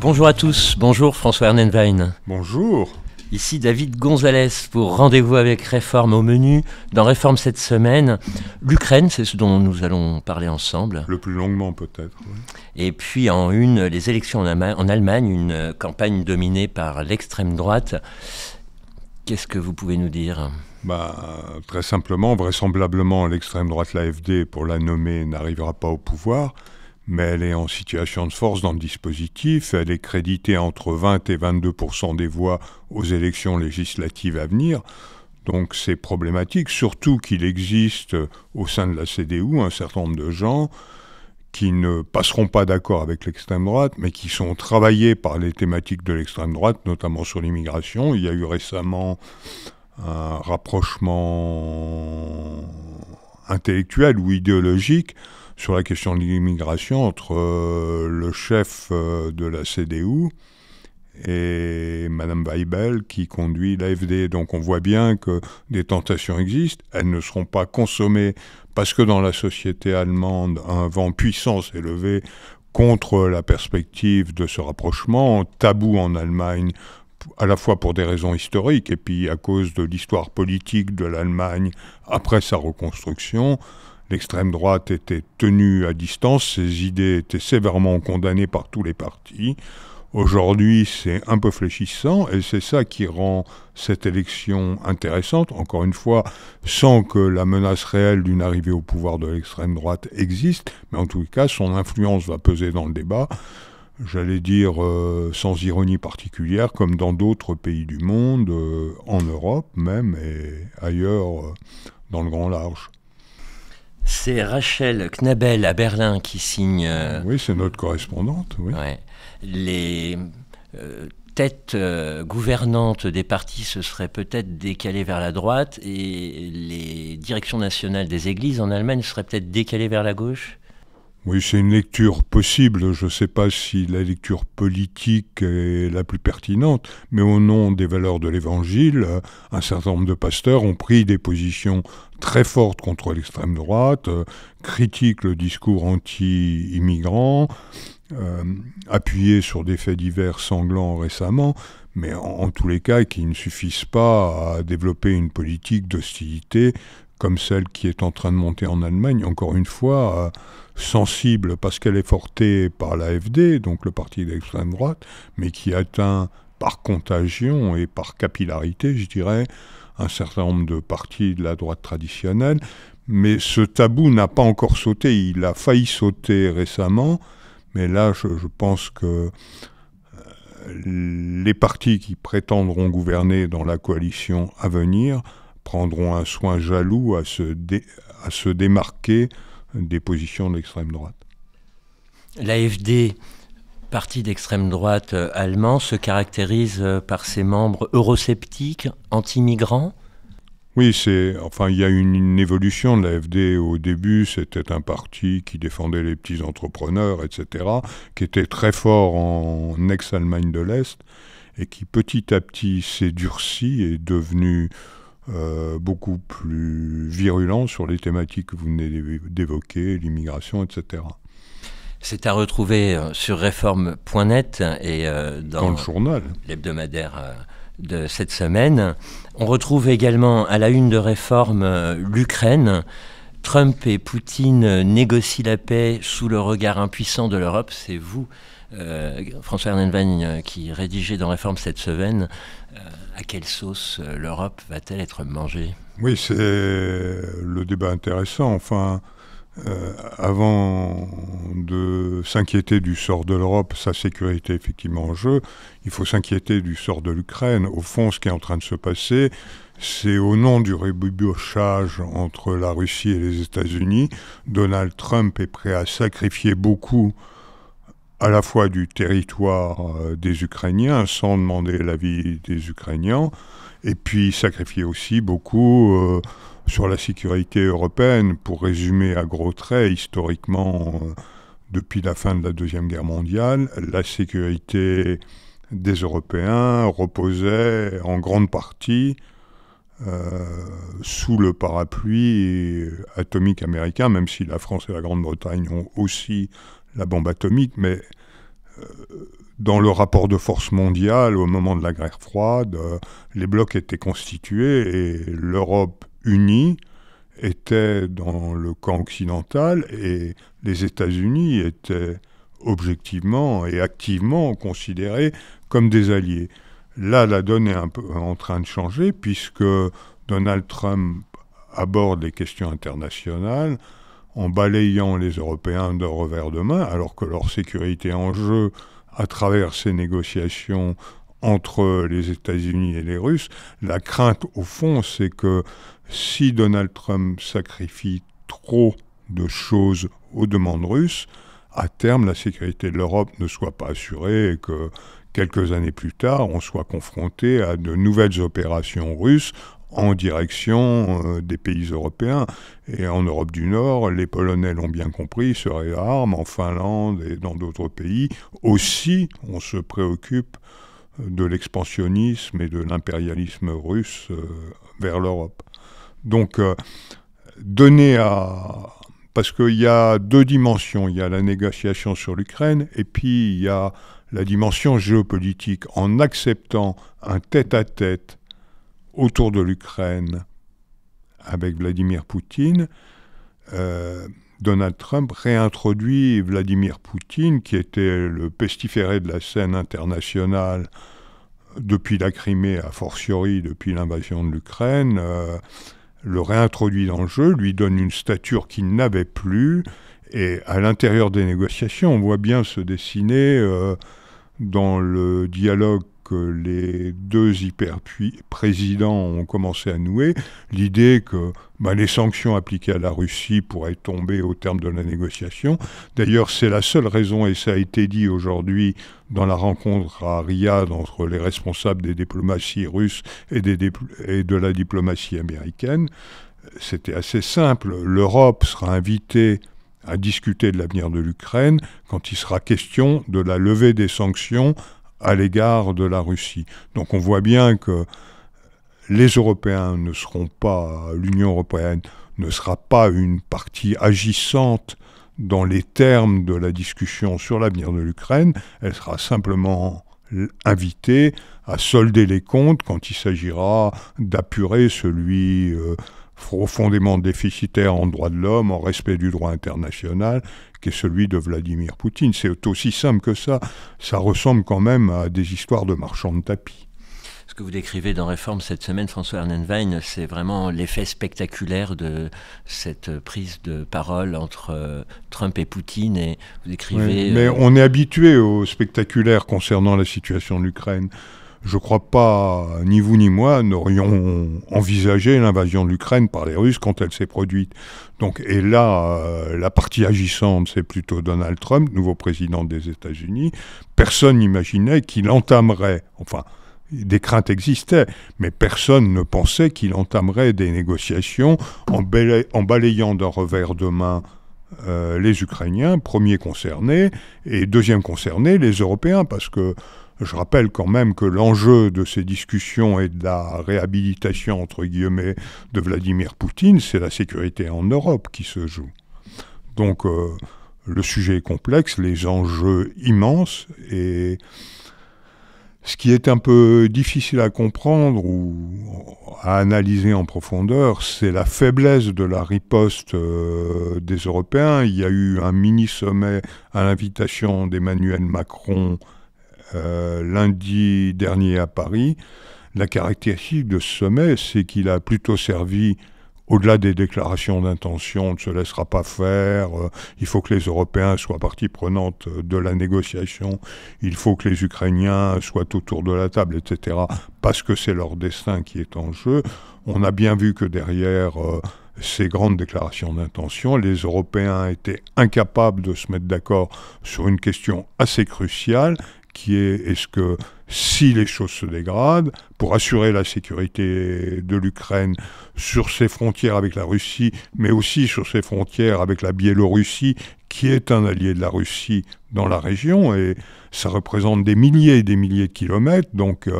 Bonjour à tous, bonjour François Ernenwein. Bonjour. Ici David Gonzalez pour Rendez-vous avec Réforme au menu. Dans Réforme cette semaine, l'Ukraine, c'est ce dont nous allons parler ensemble. Le plus longuement peut-être. Oui. Et puis en une, les élections en Allemagne, une campagne dominée par l'extrême droite. Qu'est-ce que vous pouvez nous dire ? Très simplement, vraisemblablement, l'extrême droite, l'AfD, pour la nommer, n'arrivera pas au pouvoir, mais elle est en situation de force dans le dispositif. Elle est créditée entre 20 et 22% des voix aux élections législatives à venir. Donc c'est problématique, surtout qu'il existe au sein de la CDU un certain nombre de gens qui ne passeront pas d'accord avec l'extrême droite, mais qui sont travaillés par les thématiques de l'extrême droite, notamment sur l'immigration. Il y a eu récemment un rapprochement intellectuel ou idéologique sur la question de l'immigration entre le chef de la CDU et Mme Weibel qui conduit l'AfD. Donc on voit bien que des tentations existent. Elles ne seront pas consommées parce que dans la société allemande, un vent puissant s'est levé contre la perspective de ce rapprochement, tabou en Allemagne, à la fois pour des raisons historiques et puis à cause de l'histoire politique de l'Allemagne après sa reconstruction. L'extrême droite était tenue à distance, ses idées étaient sévèrement condamnées par tous les partis. Aujourd'hui, c'est un peu fléchissant et c'est ça qui rend cette élection intéressante, encore une fois, sans que la menace réelle d'une arrivée au pouvoir de l'extrême droite existe, mais en tout cas, son influence va peser dans le débat, j'allais dire sans ironie particulière, comme dans d'autres pays du monde, en Europe même et ailleurs dans le grand large. C'est Rachel Knabel à Berlin qui signe... Oui, c'est notre correspondante. Oui. Ouais, les têtes gouvernantes des partis se seraient peut-être décalées vers la droite et les directions nationales des églises en Allemagne seraient peut-être décalées vers la gauche. Oui, c'est une lecture possible. Je ne sais pas si la lecture politique est la plus pertinente, mais au nom des valeurs de l'Évangile, un certain nombre de pasteurs ont pris des positions très fortes contre l'extrême droite, critiquent le discours anti-immigrant, appuyés sur des faits divers sanglants récemment, mais en tous les cas qui ne suffisent pas à développer une politique d'hostilité comme celle qui est en train de monter en Allemagne, encore une fois, sensible parce qu'elle est portée par l'AfD, donc le parti d'extrême droite, mais qui atteint par contagion et par capillarité, je dirais, un certain nombre de partis de la droite traditionnelle. Mais ce tabou n'a pas encore sauté, il a failli sauter récemment, mais là je pense que les partis qui prétendront gouverner dans la coalition à venir prendront un soin jaloux à se démarquer des positions de l'extrême droite. L'AfD, parti d'extrême droite allemand, se caractérise par ses membres eurosceptiques, anti-migrants. Oui, il y a une évolution de l'AfD. Au début, c'était un parti qui défendait les petits entrepreneurs, etc., qui était très fort en ex-Allemagne de l'Est, et qui petit à petit s'est durci et est devenu beaucoup plus virulent sur les thématiques que vous venez d'évoquer, l'immigration, etc. C'est à retrouver sur réforme.net et dans le journal, l'hebdomadaire de cette semaine. On retrouve également à la une de Réforme l'Ukraine. Trump et Poutine négocient la paix sous le regard impuissant de l'Europe. C'est vous, François Ernenwein, qui rédigez dans Réforme cette semaine. À quelle sauce l'Europe va-t-elle être mangée ? Oui, c'est le débat intéressant. Avant de s'inquiéter du sort de l'Europe, sa sécurité effectivement en jeu, il faut s'inquiéter du sort de l'Ukraine. Au fond, ce qui est en train de se passer, c'est au nom du rabibochage entre la Russie et les États-Unis, Donald Trump est prêt à sacrifier beaucoup à la fois du territoire des Ukrainiens, sans demander l'avis des Ukrainiens, et puis sacrifier aussi beaucoup sur la sécurité européenne. Pour résumer à gros traits, historiquement, depuis la fin de la Deuxième Guerre mondiale, la sécurité des Européens reposait en grande partie sous le parapluie atomique américain, même si la France et la Grande-Bretagne ont aussi la bombe atomique, mais dans le rapport de force mondial, au moment de la guerre froide, les blocs étaient constitués et l'Europe unie était dans le camp occidental et les États-Unis étaient objectivement et activement considérés comme des alliés. Là, la donne est un peu en train de changer puisque Donald Trump aborde les questions internationales en balayant les Européens d'un revers de main, alors que leur sécurité est en jeu à travers ces négociations entre les États-Unis et les Russes. La crainte, au fond, c'est que si Donald Trump sacrifie trop de choses aux demandes russes, à terme, la sécurité de l'Europe ne soit pas assurée et que quelques années plus tard, on soit confronté à de nouvelles opérations russes en direction des pays européens. Et en Europe du Nord, les Polonais l'ont bien compris, se réarment. En Finlande et dans d'autres pays aussi, on se préoccupe de l'expansionnisme et de l'impérialisme russe vers l'Europe. Donc, parce qu'il y a deux dimensions. Il y a la négociation sur l'Ukraine et puis il y a la dimension géopolitique. En acceptant un tête-à-tête autour de l'Ukraine avec Vladimir Poutine, Donald Trump réintroduit Vladimir Poutine, qui était le pestiféré de la scène internationale depuis la Crimée, a fortiori depuis l'invasion de l'Ukraine, le réintroduit dans le jeu, lui donne une stature qu'il n'avait plus, et à l'intérieur des négociations, on voit bien se dessiner dans le dialogue que les deux hyper-présidents ont commencé à nouer, l'idée que les sanctions appliquées à la Russie pourraient tomber au terme de la négociation. D'ailleurs, c'est la seule raison, et ça a été dit aujourd'hui dans la rencontre à Riyad entre les responsables des diplomaties russes et de la diplomatie américaine. C'était assez simple. L'Europe sera invitée à discuter de l'avenir de l'Ukraine quand il sera question de la levée des sanctions à l'égard de la Russie. Donc on voit bien que les Européens ne seront pas, l'Union européenne ne sera pas une partie agissante dans les termes de la discussion sur l'avenir de l'Ukraine, elle sera simplement invitée à solder les comptes quand il s'agira d'apurer celui profondément déficitaire en droits de l'homme, en respect du droit international, qui est celui de Vladimir Poutine. C'est aussi simple que ça. Ça ressemble quand même à des histoires de marchands de tapis. Ce que vous décrivez dans Réforme cette semaine, François Ernenwein, c'est vraiment l'effet spectaculaire de cette prise de parole entre Trump et Poutine. Et vous décrivez... Oui, mais on est habitué au spectaculaire concernant la situation de l'Ukraine. Je ne crois pas, ni vous ni moi, n'aurions envisagé l'invasion de l'Ukraine par les Russes quand elle s'est produite. Donc, et là, la partie agissante, c'est plutôt Donald Trump, nouveau président des États-Unis. Personne n'imaginait qu'il entamerait, enfin, des craintes existaient, mais personne ne pensait qu'il entamerait des négociations en balayant d'un revers de main les Ukrainiens, premiers concernés, et deuxième concernés, les Européens, parce que je rappelle quand même que l'enjeu de ces discussions et de la réhabilitation, entre guillemets, de Vladimir Poutine, c'est la sécurité en Europe qui se joue. Donc le sujet est complexe, les enjeux immenses, et ce qui est un peu difficile à comprendre ou à analyser en profondeur, c'est la faiblesse de la riposte des Européens. Il y a eu un mini-sommet à l'invitation d'Emmanuel Macron lundi dernier à Paris. La caractéristique de ce sommet, c'est qu'il a plutôt servi, au-delà des déclarations d'intention, on ne se laissera pas faire, il faut que les Européens soient partie prenante de la négociation, il faut que les Ukrainiens soient autour de la table, etc., parce que c'est leur destin qui est en jeu. On a bien vu que derrière ces grandes déclarations d'intention, les Européens étaient incapables de se mettre d'accord sur une question assez cruciale, qui est, est-ce que si les choses se dégradent, pour assurer la sécurité de l'Ukraine sur ses frontières avec la Russie, mais aussi sur ses frontières avec la Biélorussie, qui est un allié de la Russie dans la région, et ça représente des milliers et des milliers de kilomètres, donc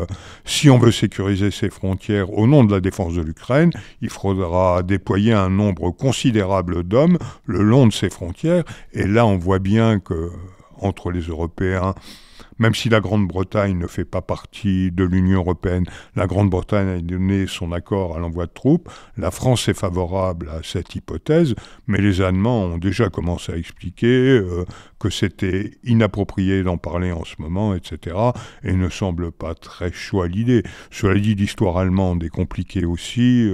si on veut sécuriser ces frontières au nom de la défense de l'Ukraine, il faudra déployer un nombre considérable d'hommes le long de ces frontières, et là on voit bien que entre les Européens même si la Grande-Bretagne ne fait pas partie de l'Union européenne, la Grande-Bretagne a donné son accord à l'envoi de troupes. La France est favorable à cette hypothèse, mais les Allemands ont déjà commencé à expliquer que c'était inapproprié d'en parler en ce moment, etc. Et ne semble pas très chaud à l'idée. Cela dit, l'histoire allemande est compliquée aussi.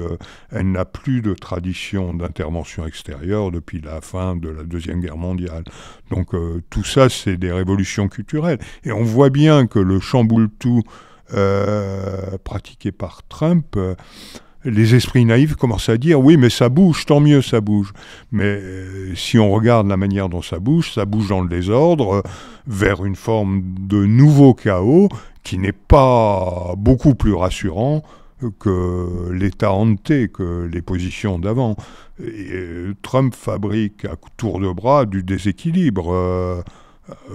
Elle n'a plus de tradition d'intervention extérieure depuis la fin de la Deuxième Guerre mondiale. Donc tout ça, c'est des révolutions culturelles. Et on voit bien que le chamboule-tout pratiqué par Trump, les esprits naïfs commencent à dire « oui, mais ça bouge, tant mieux, ça bouge ». Mais si on regarde la manière dont ça bouge dans le désordre, vers une forme de nouveau chaos qui n'est pas beaucoup plus rassurant que l'état hanté, que les positions d'avant. Trump fabrique à tour de bras du déséquilibre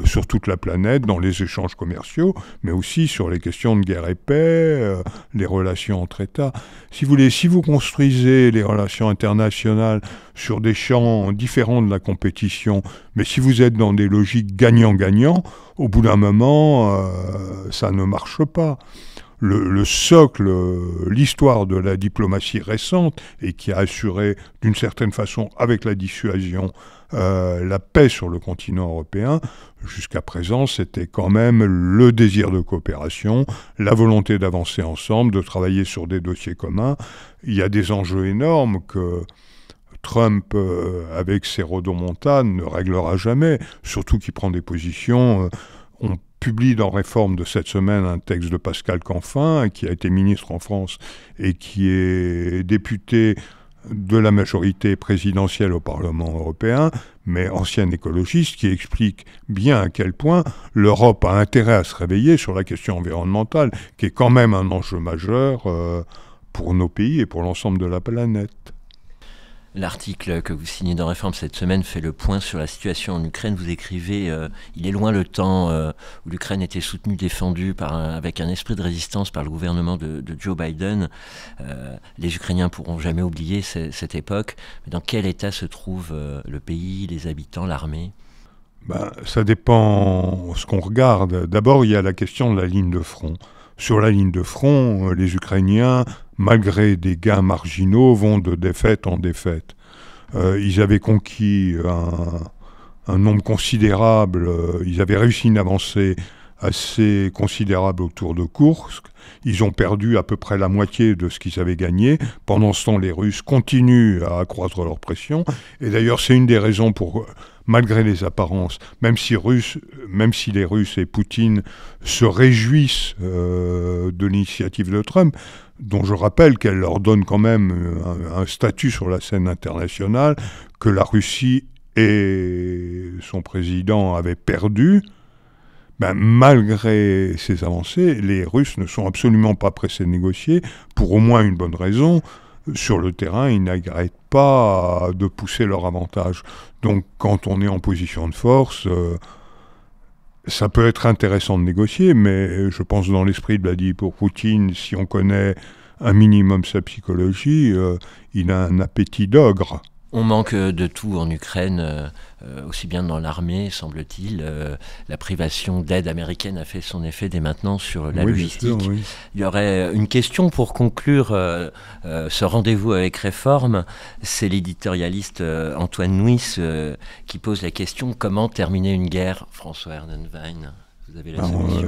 sur toute la planète, dans les échanges commerciaux, mais aussi sur les questions de guerre et paix, les relations entre États. Si vous voulez, si vous construisez les relations internationales sur des champs différents de la compétition, mais si vous êtes dans des logiques gagnant-gagnant, au bout d'un moment, ça ne marche pas. Le socle, l'histoire de la diplomatie récente, et qui a assuré d'une certaine façon, avec la dissuasion, la paix sur le continent européen, jusqu'à présent, c'était quand même le désir de coopération, la volonté d'avancer ensemble, de travailler sur des dossiers communs. Il y a des enjeux énormes que Trump, avec ses rodomontades, ne réglera jamais, surtout qu'il prend des positions... on publie dans Réforme de cette semaine un texte de Pascal Canfin, qui a été ministre en France et qui est député de la majorité présidentielle au Parlement européen, mais ancien écologiste, qui explique bien à quel point l'Europe a intérêt à se réveiller sur la question environnementale, qui est quand même un enjeu majeur pour nos pays et pour l'ensemble de la planète. L'article que vous signez dans Réforme cette semaine fait le point sur la situation en Ukraine. Vous écrivez il est loin le temps où l'Ukraine était soutenue, défendue avec un esprit de résistance par le gouvernement de Joe Biden. Les Ukrainiens pourront jamais oublier cette époque. Mais dans quel état se trouve le pays, les habitants, l'armée ? Ça dépend ce qu'on regarde. D'abord, il y a la question de la ligne de front. Sur la ligne de front, les Ukrainiens, malgré des gains marginaux, vont de défaite en défaite. Ils avaient conquis un nombre considérable, ils avaient réussi une avancée assez considérable autour de Koursk. Ils ont perdu à peu près la moitié de ce qu'ils avaient gagné. Pendant ce temps, les Russes continuent à accroître leur pression. Et d'ailleurs, c'est une des raisons pour... Malgré les apparences, même si les Russes et Poutine se réjouissent de l'initiative de Trump, dont je rappelle qu'elle leur donne quand même un statut sur la scène internationale, que la Russie et son président avaient perdu, malgré ces avancées, les Russes ne sont absolument pas pressés de négocier, pour au moins une bonne raison. Sur le terrain, ils n'arrêtent pas de pousser leur avantage. Donc, quand on est en position de force, ça peut être intéressant de négocier, mais je pense dans l'esprit de Vladimir Poutine, si on connaît un minimum sa psychologie, il a un appétit d'ogre. On manque de tout en Ukraine, aussi bien dans l'armée, semble-t-il. La privation d'aide américaine a fait son effet dès maintenant sur la logistique. Sûr, oui. Il y aurait une question pour conclure ce rendez-vous avec Réforme. C'est l'éditorialiste Antoine Nuis qui pose la question: comment terminer une guerre, François Ernenwein? Vous avez la solution.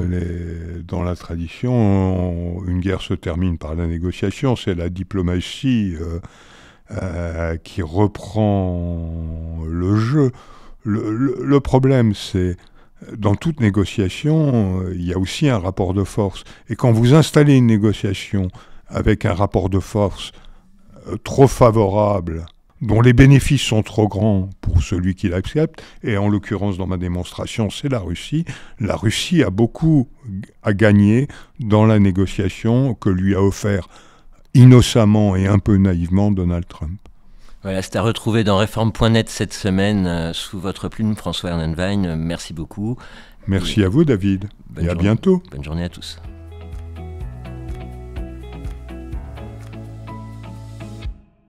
Dans la tradition, une guerre se termine par la négociation. C'est la diplomatie qui reprend le jeu. Le problème, c'est, dans toute négociation, il y a aussi un rapport de force. Et quand vous installez une négociation avec un rapport de force trop favorable, dont les bénéfices sont trop grands pour celui qui l'accepte, et en l'occurrence, dans ma démonstration, c'est la Russie a beaucoup à gagner dans la négociation que lui a offert innocemment et un peu naïvement Donald Trump. Voilà, c'est à retrouver dans Réforme.net cette semaine sous votre plume, François Ernenwein. Merci beaucoup. Merci à vous, David, et à bientôt. Bonne journée à tous.